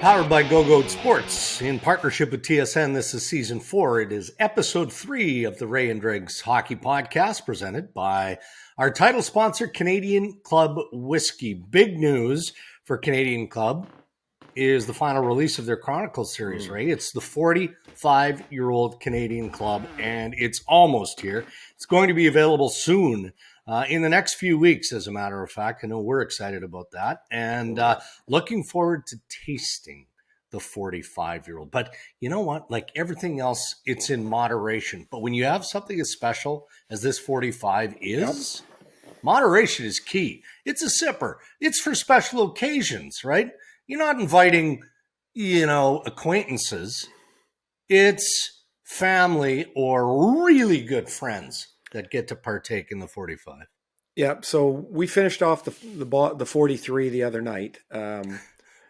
Powered by GoGo Sports in partnership with TSN. This is season 4. It is episode 3 of the Ray and Dregs hockey podcast, presented by our title sponsor, Canadian Club Whiskey. Big news for Canadian Club is the final release of their Chronicles series, Ray. It's the 45-year-old Canadian Club, and it's almost here. It's going to be available soon. In the next few weeks, as a matter of fact. I know we're excited about that and looking forward to tasting the 45-year-old. But you know what? Like everything else, it's in moderation. But when you have something as special as this 45 is, moderation is key. It's a sipper. It's for special occasions, right? You're not inviting, acquaintances. It's family or really good friends that get to partake in the 45. Yeah, so we finished off the 43 the other night.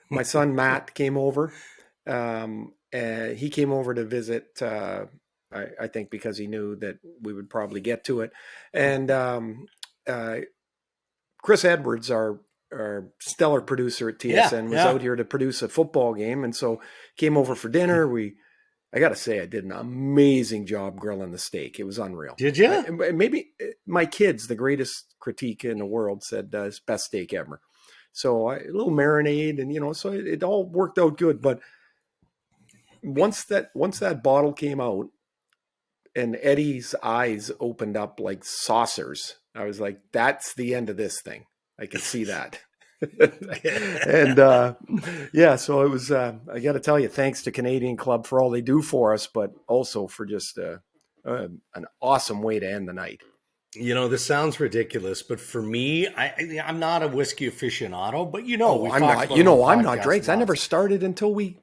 My son Matt came over. He came over to visit, I think because he knew that we would probably get to it. And Chris Edwards, our stellar producer at TSN, was out here to produce a football game. And so came over for dinner. I got to say, I did an amazing job grilling the steak. It was unreal. Did you? Maybe my kids, the greatest critique in the world, said it's best steak ever. So a little marinade, and so it all worked out good. But once that bottle came out, and Eddie's eyes opened up like saucers, I was like, "That's the end of this thing." I could see that. And so it was, I got to tell you, thanks to Canadian Club for all they do for us, but also for just an awesome way to end the night. This sounds ridiculous, but for me, I'm not a whiskey aficionado, but I'm not Dregs. I never started until we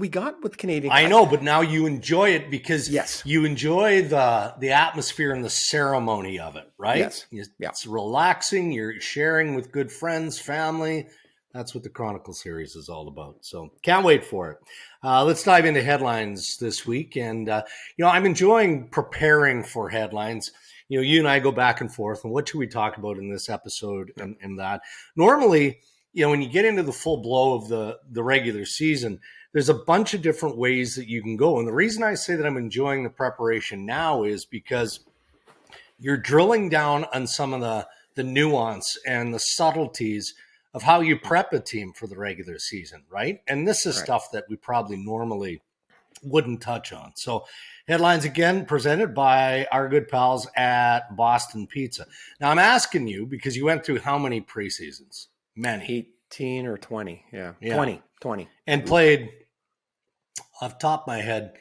got with Canadian Club. I know, but now you enjoy it because you enjoy the atmosphere and the ceremony of it, right? Yes. It's relaxing. You're sharing with good friends, family. That's what the Chronicle series is all about. So can't wait for it. Let's dive into headlines this week. And, I'm enjoying preparing for headlines. You and I go back and forth, and what should we talk about in this episode and that? Normally, when you get into the full blow of the regular season, there's a bunch of different ways that you can go. And the reason I say that I'm enjoying the preparation now is because you're drilling down on some of the nuance and the subtleties of how you prep a team for the regular season, right? And this is stuff that we probably normally wouldn't touch on. So headlines again presented by our good pals at Boston Pizza. Now I'm asking you because you went through how many preseasons? Many. 18 or 20. Yeah. 20. And played, off the top of my head,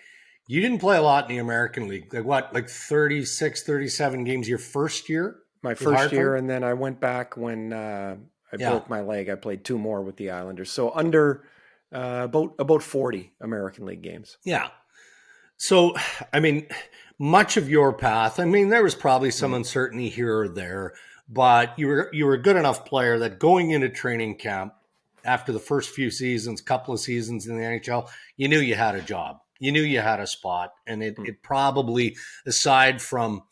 you didn't play a lot in the American League. Like 36, 37 games your first year? My first year, and then I went back when I broke my leg. I played 2 more with the Islanders. So under about 40 American League games. Yeah. So, much of your path, there was probably some uncertainty here or there, but you were a good enough player that going into training camp after the first few seasons, couple of seasons in the NHL, you knew you had a job. You knew you had a spot. And it probably, aside from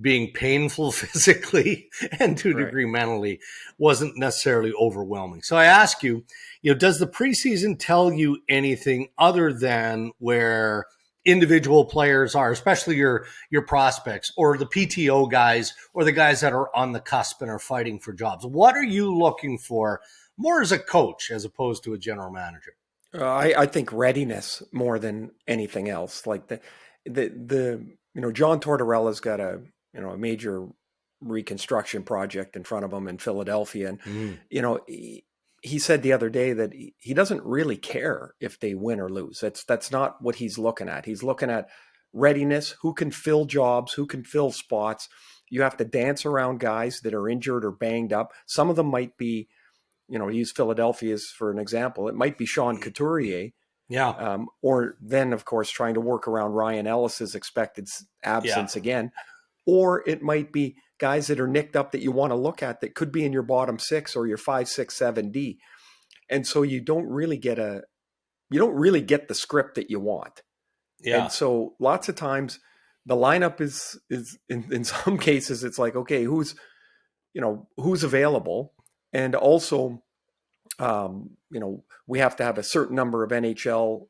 being painful physically and to a degree mentally, wasn't necessarily overwhelming. So I ask you, does the preseason tell you anything other than where individual players are, especially your prospects or the PTO guys or the guys that are on the cusp and are fighting for jobs? What are you looking for more as a coach as opposed to a general manager? I think readiness more than anything else. Like the John Tortorella's got a major reconstruction project in front of him in Philadelphia, and he said the other day that he doesn't really care if they win or lose. That's not what he's looking at. He's looking at readiness, who can fill jobs, who can fill spots. You have to dance around guys that are injured or banged up. Some of them might be, use Philadelphia as for an example. It might be Sean Couturier. Yeah. Or then, of course, trying to work around Ryan Ellis's expected absence again. Or it might be guys that are nicked up that you want to look at that could be in your bottom 6 or your 5, 6, 7D. And so you don't really get the script that you want. Yeah. And so lots of times the lineup is in some cases, it's like, okay, who's available? And also We have to have a certain number of NHL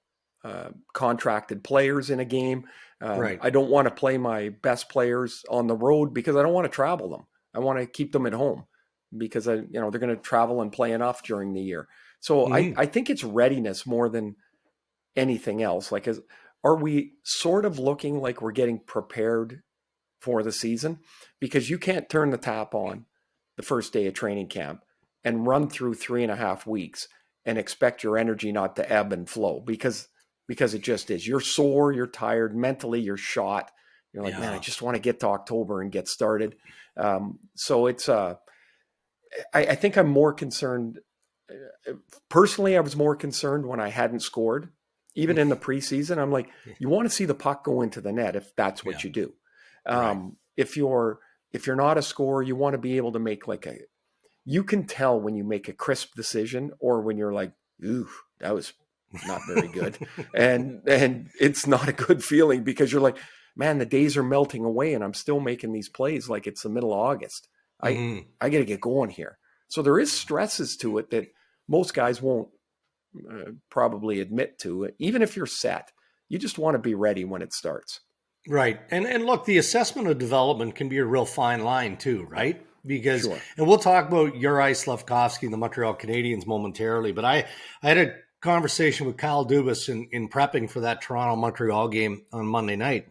contracted players in a game. Right. I don't want to play my best players on the road because I don't want to travel them. I want to keep them at home because they're going to travel and play enough during the year. So I think it's readiness more than anything else. Like, are we sort of looking like we're getting prepared for the season? Because you can't turn the tap on the first day of training camp and run through 3.5 weeks and expect your energy not to ebb and flow because it just is. You're sore, you're tired, mentally you're shot. You're like, man, I just want to get to October and get started. So it's, I think I'm more concerned. Personally, I was more concerned when I hadn't scored. Even in the preseason, I'm like, you want to see the puck go into the net if that's what you do. Right. If you're not a scorer, you want to be able to make you can tell when you make a crisp decision or when you're like, ooh, that was not very good. and it's not a good feeling because you're like, man, the days are melting away and I'm still making these plays like it's the middle of August. I got to get going here. So there is stresses to it that most guys won't probably admit to. Even if you're set, you just want to be ready when it starts. Right. And look, the assessment of development can be a real fine line too, right? Because, Sure. And we'll talk about Uri Slafkovksy and the Montreal Canadiens momentarily, but I had a conversation with Kyle Dubas in prepping for that Toronto-Montreal game on Monday night.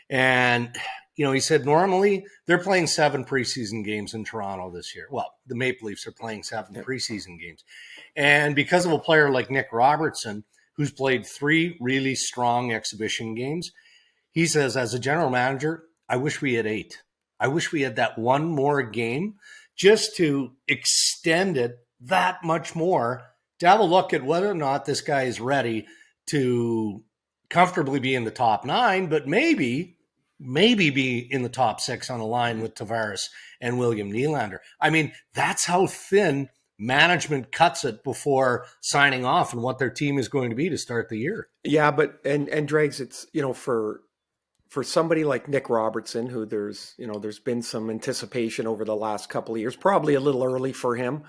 And, he said normally they're playing 7 preseason games in Toronto this year. Well, the Maple Leafs are playing 7 preseason games. And because of a player like Nick Robertson, who's played 3 really strong exhibition games, he says, as a general manager, I wish we had 8. I wish we had that one more game just to extend it that much more to have a look at whether or not this guy is ready to comfortably be in the top 9, but maybe be in the top 6 on a line with Tavares and William Nylander. I mean, that's how thin management cuts it before signing off on what their team is going to be to start the year. Yeah, but and Dregs, it's for somebody like Nick Robertson, who there's been some anticipation over the last couple of years, probably a little early for him.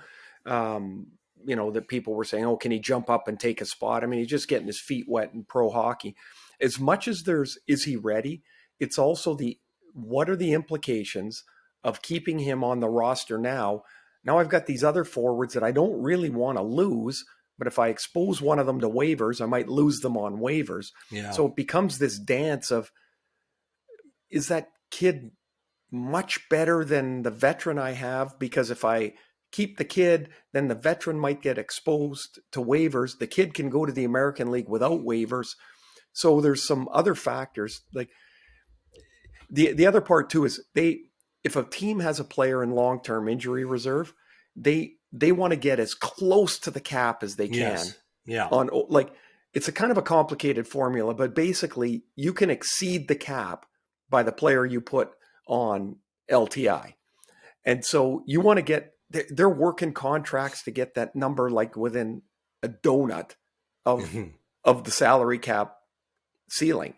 That people were saying, oh, can he jump up and take a spot? I mean, he's just getting his feet wet in pro hockey. As much as is he ready? It's also what are the implications of keeping him on the roster now? Now I've got these other forwards that I don't really want to lose, but if I expose one of them to waivers, I might lose them on waivers. Yeah. So it becomes this dance of, is that kid much better than the veteran I have? Because if I keep the kid, then the veteran might get exposed to waivers. The kid can go to the American League without waivers. So there's some other factors. Like the other part too is if a team has a player in long-term injury reserve, they want to get as close to the cap as they can. Yes. Yeah. It's a kind of a complicated formula, but basically you can exceed the cap by the player you put on LTI. And so you want to they're working contracts to get that number like within a donut of the salary cap ceiling.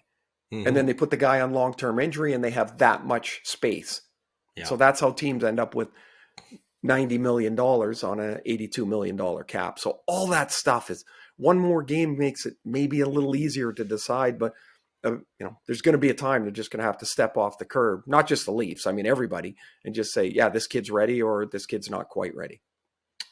And then they put the guy on long-term injury and they have that much space. Yeah. So that's how teams end up with $90 million on an $82 million cap. So all that stuff is one more game makes it maybe a little easier to decide, but there's going to be a time they're just going to have to step off the curb, not just the Leafs. I mean, everybody, and just say, yeah, this kid's ready or this kid's not quite ready.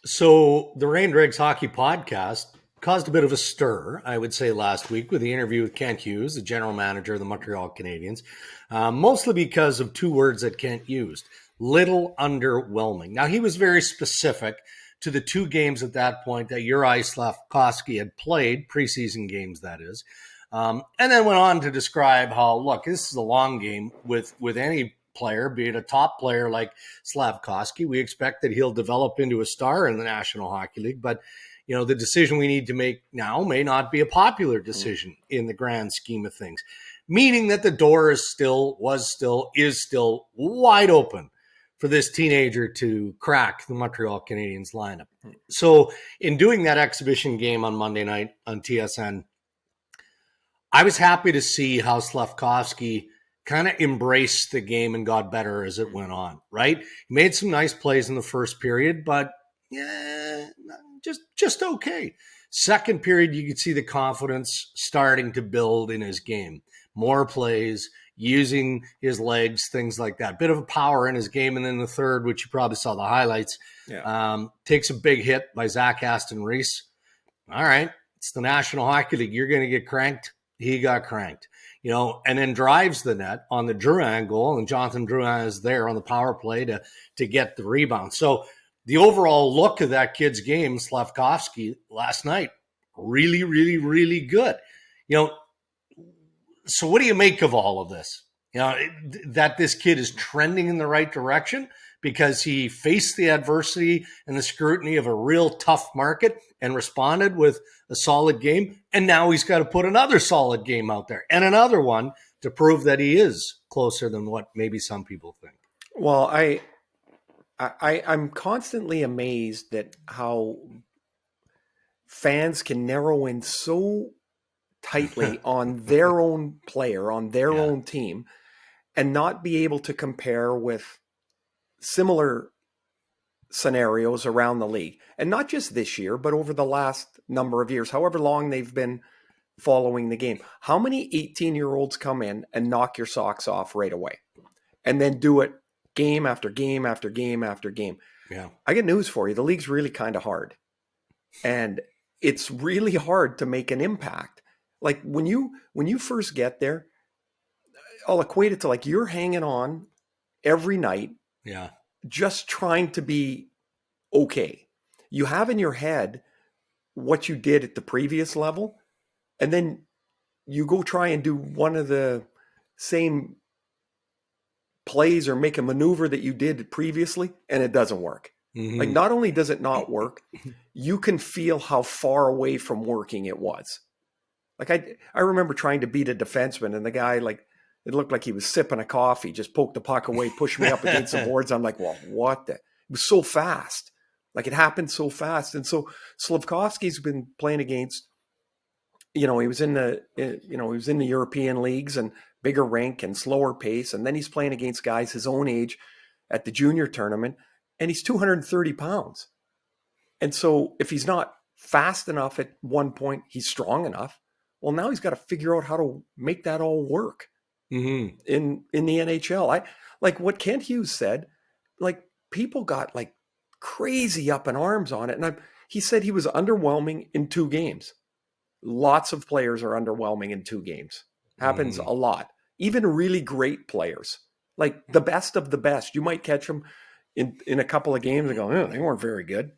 So the Rain Dregs Hockey Podcast caused a bit of a stir, I would say, last week with the interview with Kent Hughes, the general manager of the Montreal Canadiens, mostly because of 2 words that Kent used, little underwhelming. Now, he was very specific to the 2 games at that point that Uri Slafkovksy had played, preseason games, that is, and then went on to describe how, look, this is a long game with any player, be it a top player like Slafkovksy. We expect that he'll develop into a star in the National Hockey League, but the decision we need to make now may not be a popular decision in the grand scheme of things, meaning that the door is still wide open for this teenager to crack the Montreal Canadiens lineup. So in doing that exhibition game on Monday night on TSN, I was happy to see how Slafkovksy kind of embraced the game and got better as it went on, right? He made some nice plays in the first period, but Yeah, just okay. Second period, you could see the confidence starting to build in his game. More plays, using his legs, things like that. Bit of a power in his game. And then the third, which you probably saw the highlights, takes a big hit by Zach Aston-Reese. All right, it's the National Hockey League. You're going to get cranked. He got cranked, and then drives the net on the Drouin goal, and Jonathan Drouin is there on the power play to get the rebound. So the overall look of that kid's game, Slafkovksy, last night, really, really, really good. So what do you make of all of this? That this kid is trending in the right direction because he faced the adversity and the scrutiny of a real tough market and responded with a solid game. And now he's got to put another solid game out there and another one to prove that he is closer than what maybe some people think. Well, I'm constantly amazed at how fans can narrow in so tightly on their own player, on their own team, and not be able to compare with similar scenarios around the league. And not just this year, but over the last number of years, however long they've been following the game. How many 18-year-olds come in and knock your socks off right away and then do it game after game after game after game? Yeah. I get news for you. The league's really kind of hard. And it's really hard to make an impact. Like when you first get there, I'll equate it to like you're hanging on every night, just trying to be okay. You have in your head what you did at the previous level, and then you go try and do one of the same plays or make a maneuver that you did previously, and it doesn't work. Mm-hmm. Like not only does it not work, you can feel how far away from working it was. Like I remember trying to beat a defenseman, and the guy, like, it looked like he was sipping a coffee, just poked the puck away, pushed me up against the boards. I'm like, well, what the? It was so fast. Like it happened so fast. And so Slafkovsky's been playing against, he was in the European leagues and bigger rink and slower pace. And then he's playing against guys his own age at the junior tournament, and he's 230 pounds. And so if he's not fast enough at one point, he's strong enough. Well, now he's got to figure out how to make that all work in the NHL. I like what Kent Hughes said, like people got like crazy up in arms on it. And he said he was underwhelming in 2 games. Lots of players are underwhelming in 2 games. Happens a lot. Even really great players, like the best of the best. You might catch them in a couple of games and go, oh, they weren't very good.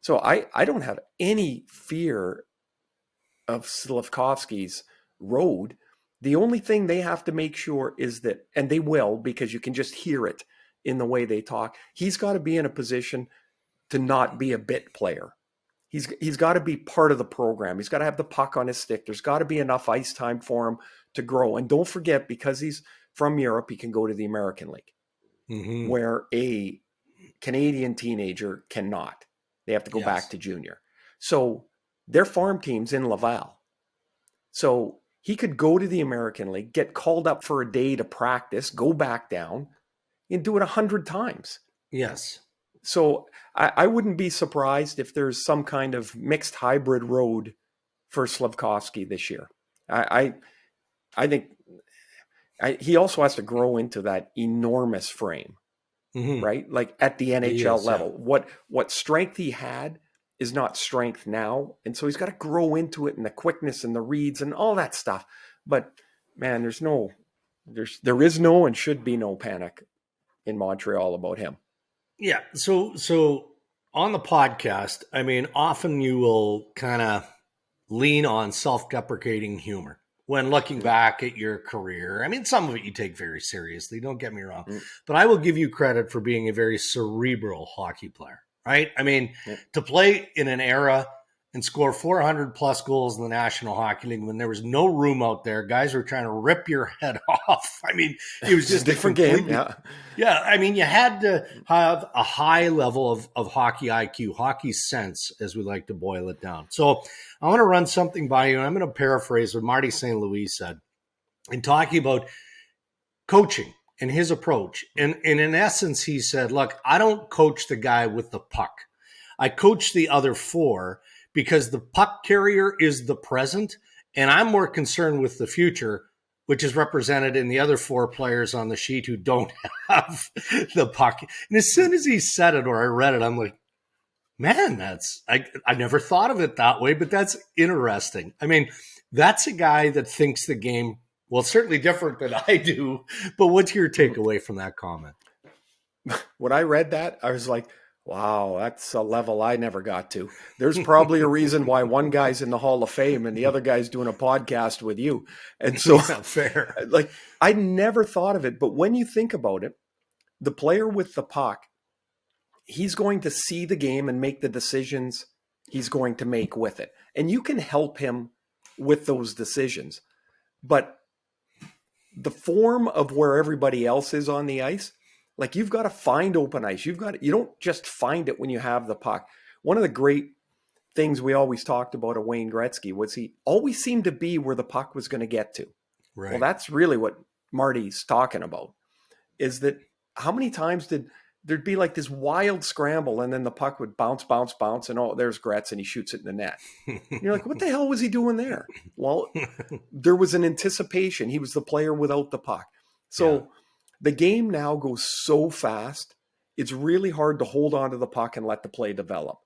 So I don't have any fear of Slafkovsky's road. The only thing they have to make sure is that, and they will, because you can just hear it in the way they talk, he's got to be in a position to not be a bit player. He's got to be part of the program. He's got to have the puck on his stick. There's got to be enough ice time for him to grow. And don't forget, because he's from Europe, he can go to the American League, where a Canadian teenager cannot. They have to go back to junior. So their farm team's in Laval. So he could go to the American League, get called up for a day to practice, go back down, and do it 100 times. Yes. So I wouldn't be surprised if there's some kind of mixed hybrid road for Slafkovsky this year. I think he also has to grow into that enormous frame, right? Like at the NHL level. Yeah. What strength he had is not strength now. And so he's got to grow into it, and the quickness and the reads and all that stuff. But man, there is no and should be no panic in Montreal about him. Yeah. So on the podcast, I mean, often you will kind of lean on self-deprecating humor when looking back at your career. I mean, some of it you take very seriously, don't get me wrong, but I will give you credit for being a very cerebral hockey player, right? I mean, to play in an era and score 400 plus goals in the National Hockey League when there was no room out there, guys were trying to rip your head off. I mean, it was just a different game. Yeah. I mean, you had to have a high level of hockey IQ, hockey sense, as we like to boil it down. So I want to run something by you, and I'm going to paraphrase what Marty St Louis said in talking about coaching and his approach. And in essence, he said, look, I don't coach the guy with the puck. I coach the other 4 because the puck carrier is the present, and I'm more concerned with the future, which is represented in the other 4 players on the sheet who don't have the puck. And as soon as he said it or I read it, I'm like, man, I never thought of it that way, but that's interesting. I mean, that's a guy that thinks the game, well, certainly different than I do, but what's your takeaway from that comment? When I read that, I was like, wow, that's a level I never got to. There's probably a reason why one guy's in the Hall of Fame and the other guy's doing a podcast with you. And so, fair. Like, I never thought of it. But when you think about it, the player with the puck, he's going to see the game and make the decisions he's going to make with it. And you can help him with those decisions. But the form of where everybody else is on the ice, like, you've got to find open ice. You don't just find it when you have the puck. One of the great things we always talked about of Wayne Gretzky was he always seemed to be where the puck was going to get to. Right. Well, that's really what Marty's talking about, is that how many times there'd be like this wild scramble and then the puck would bounce, and oh, there's Gretz and he shoots it in the net. And you're like, what the hell was he doing there? Well, there was an anticipation. He was the player without the puck. So the game now goes so fast, it's really hard to hold on to the puck and let the play develop.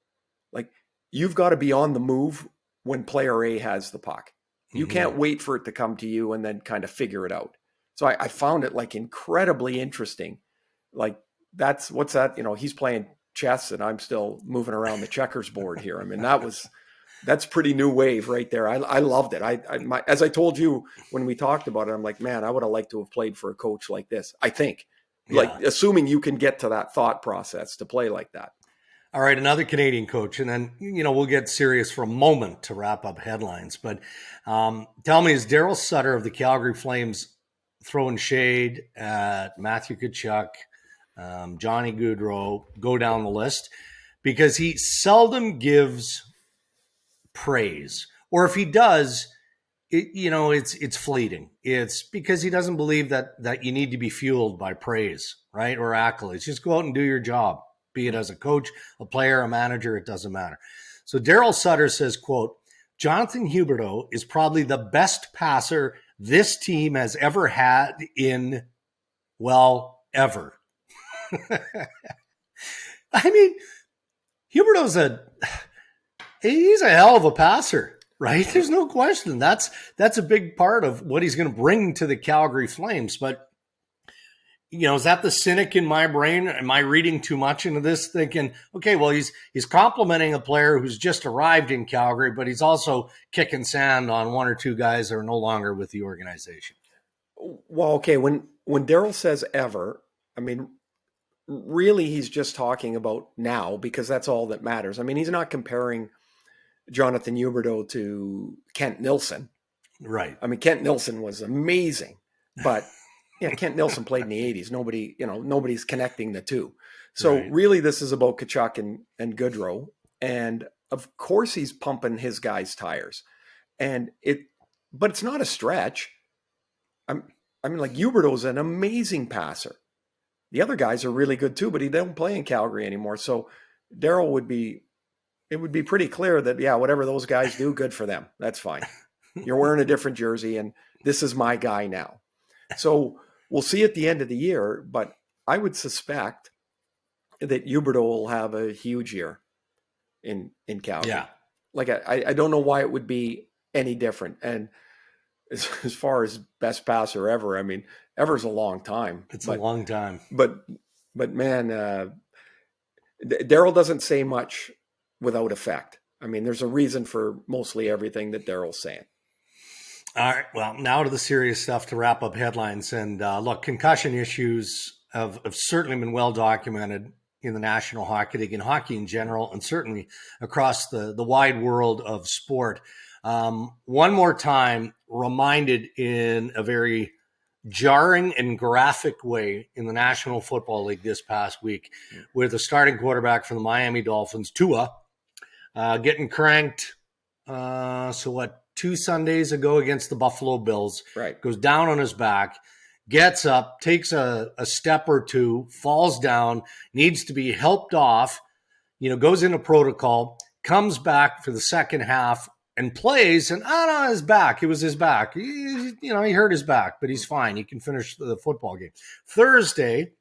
Like, you've got to be on the move when player A has the puck. You can't wait for it to come to you and then kind of figure it out. So I found it like incredibly interesting. Like, what's that? You know, he's playing chess and I'm still moving around the checkers board here. I mean, that's pretty new wave right there. I loved it. As I told you when we talked about it, I'm like, man, I would have liked to have played for a coach like this. I think, like, assuming you can get to that thought process to play like that. All right, another Canadian coach, and then, we'll get serious for a moment to wrap up headlines. But tell me, is Darryl Sutter of the Calgary Flames throwing shade at Matthew Tkachuk, Johnny Gaudreau, go down the list? Because he seldom gives praise, or if he does, it's fleeting. It's because he doesn't believe that you need to be fueled by praise, right, or accolades. Just go out and do your job, be it as a coach, a player, a manager, it doesn't matter. So Darryl Sutter says, quote, Jonathan Huberdeau is probably the best passer this team has ever had in, well, ever. I mean, Huberdeau's he's a hell of a passer, right? There's no question. That's a big part of what he's going to bring to the Calgary Flames. But, is that the cynic in my brain? Am I reading too much into this, thinking, okay, well, he's complimenting a player who's just arrived in Calgary, but he's also kicking sand on 1 or 2 guys that are no longer with the organization? Well, okay, when Darryl says ever, I mean, really he's just talking about now, because that's all that matters. I mean, he's not comparing Jonathan Huberdeau to Kent Nilsson. Right. I mean, Kent Nilsson was amazing, but Kent Nilsson played in the 80s. Nobody's connecting the two. So Really this is about Tkachuk and Gaudreau. And of course he's pumping his guys' tires. But it's not a stretch. I mean, like, Huberdeau's an amazing passer. The other guys are really good too, but he don't play in Calgary anymore. So Darryl it would be pretty clear that, whatever those guys do, good for them. That's fine. You're wearing a different jersey and this is my guy now. So we'll see at the end of the year, but I would suspect that Huberdeau will have a huge year in Calgary. Yeah. Like, I don't know why it would be any different. And as far as best passer ever, I mean, ever's a long time. It's a long time. But man, Darryl doesn't say much without effect. I mean, there's a reason for mostly everything that Darryl's saying. All right. Well, now to the serious stuff to wrap up headlines. And look, concussion issues have certainly been well documented in the National Hockey League and hockey in general, and certainly across the wide world of sport. One more time, reminded in a very jarring and graphic way in the National Football League this past week, with the starting quarterback for the Miami Dolphins, Tua, getting cranked. 2 Sundays ago against the Buffalo Bills, right? Goes down on his back, gets up, takes a step or two, falls down, needs to be helped off. goes into protocol, comes back for the second half and plays, and no, his back. It was his back. He hurt his back, but he's fine. He can finish the football game. Thursday,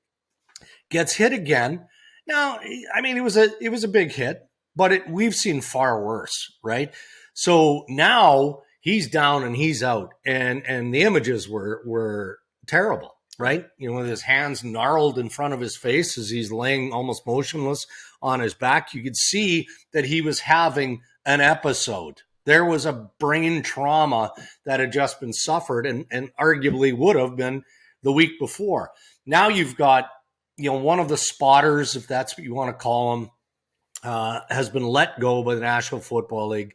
gets hit again. Now, I mean, it was a big hit, but we've seen far worse, right? So now he's down and he's out, and the images were terrible, right? With his hands gnarled in front of his face as he's laying almost motionless on his back. You could see that he was having an episode. There was a brain trauma that had just been suffered and arguably would have been the week before. Now you've got, one of the spotters, if that's what you want to call him, has been let go by the National Football League,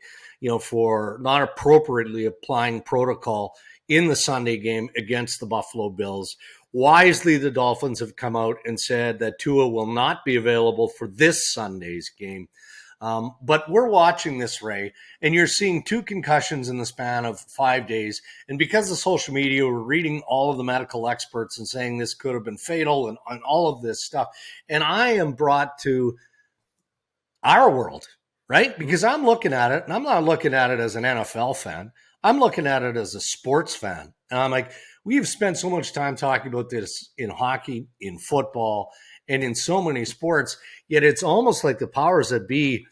for not appropriately applying protocol in the Sunday game against the Buffalo Bills. Wisely, the Dolphins have come out and said that Tua will not be available for this Sunday's game. But we're watching this, Ray, and you're seeing 2 concussions in the span of 5 days. And because of social media, we're reading all of the medical experts and saying this could have been fatal and all of this stuff. And I am brought to our world, right? Because I'm looking at it, and I'm not looking at it as an NFL fan. I'm looking at it as a sports fan. And I'm like, we've spent so much time talking about this in hockey, in football, and in so many sports, yet it's almost like the powers that be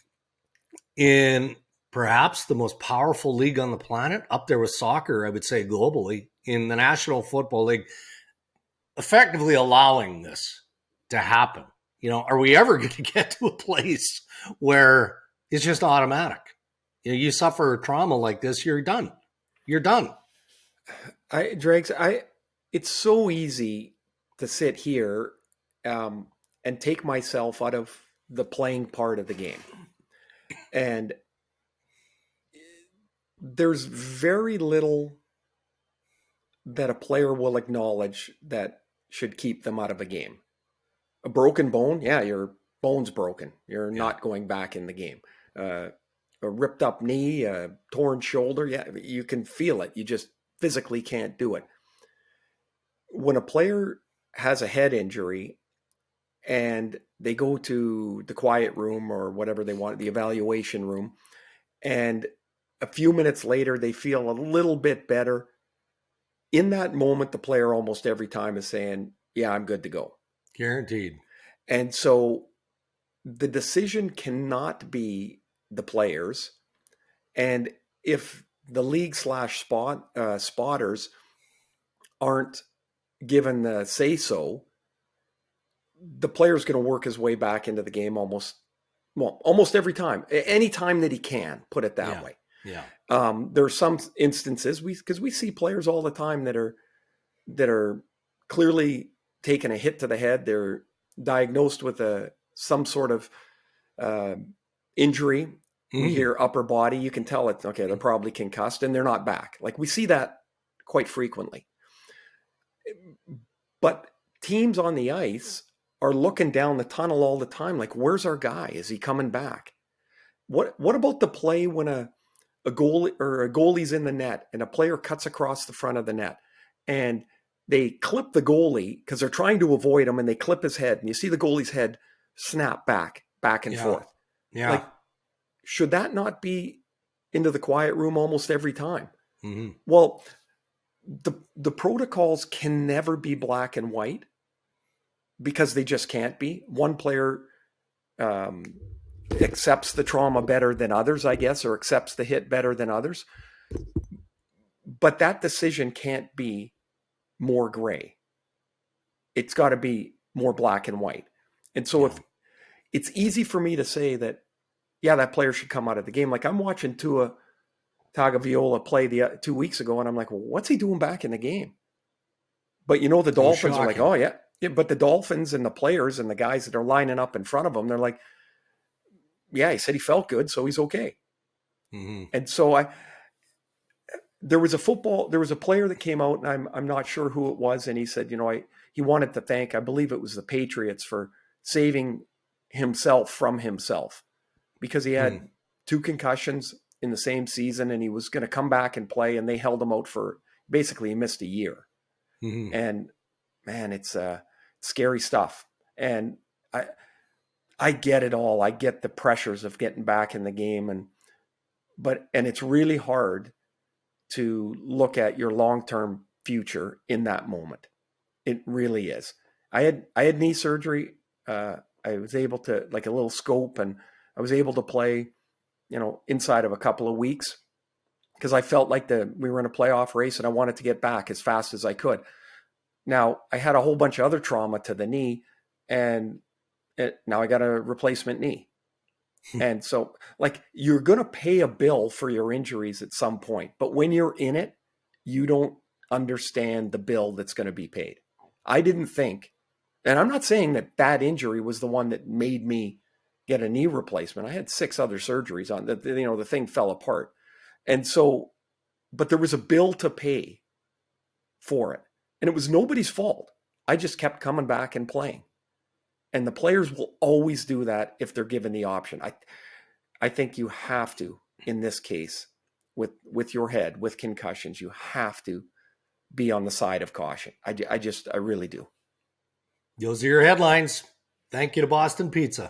in perhaps the most powerful league on the planet, up there with soccer, I would say globally, in the National Football League, effectively allowing this to happen. Are we ever going to get to a place where it's just automatic? You suffer trauma like this, you're done. You're done. Dregs, it's so easy to sit here and take myself out of the playing part of the game. And there's very little that a player will acknowledge that should keep them out of a game. A broken bone, yeah, your bone's broken. You're not going back in the game. A ripped up knee, a torn shoulder, yeah, you can feel it. You just physically can't do it. When a player has a head injury and they go to the quiet room or whatever they want, the evaluation room, and a few minutes later they feel a little bit better, in that moment the player almost every time is saying, yeah, I'm good to go. Guaranteed. And so the decision cannot be the players. And if the league / spotters aren't given the say-so, the player's going to work his way back into the game almost every time, any time that he can, put it that way. Yeah. There are some instances because we see players all the time that are clearly taking a hit to the head. They're diagnosed with some sort of injury. We hear upper body. You can tell it. Okay, they're probably concussed, and they're not back. Like, we see that quite frequently. But teams on the ice are looking down the tunnel all the time. Like, where's our guy? Is he coming back? What about the play when a goalie's in the net and a player cuts across the front of the net and they clip the goalie because they're trying to avoid him, and they clip his head, and you see the goalie's head snap back and forth. Yeah. Like, should that not be into the quiet room almost every time? Mm-hmm. Well, the protocols can never be black and white because they just can't be. One player accepts the trauma better than others, I guess, or accepts the hit better than others. But that decision can't be more gray. It's got to be more black and white. And so if it's easy for me to say that, yeah, that player should come out of the game. Like, I'm watching Tua Tagovailoa play 2 weeks ago, and I'm like, well, what's he doing back in the game? But the Dolphins are like, oh, yeah. But the Dolphins and the players and the guys that are lining up in front of him, they're like, yeah, he said he felt good, so he's okay. Mm-hmm. And so there was a player that came out, and I'm not sure who it was, and he said, he wanted to thank, I believe it was the Patriots, for saving himself from himself, because he had 2 concussions in the same season, and he was going to come back and play, and they held him out for, basically he missed a year. Mm-hmm. And man, it's scary stuff. And I get it all. I get the pressures of getting back in the game, and it's really hard to look at your long-term future in that moment. It really is. I had knee surgery. I was able to, like a little scope, and I was able to play, inside of a couple of weeks, because I felt like we were in a playoff race and I wanted to get back as fast as I could. Now, I had a whole bunch of other trauma to the knee, and now I got a replacement knee. And so, like, you're going to pay a bill for your injuries at some point, but when you're in it, you don't understand the bill that's going to be paid. I didn't think, and I'm not saying that injury was the one that made me get a knee replacement. I had 6 other surgeries on that. The thing fell apart. And so, but there was a bill to pay for it, and it was nobody's fault. I just kept coming back and playing. And the players will always do that if they're given the option. I think you have to, in this case, with your head, with concussions, you have to be on the side of caution. I really do. Those are your headlines. Thank you to Boston Pizza.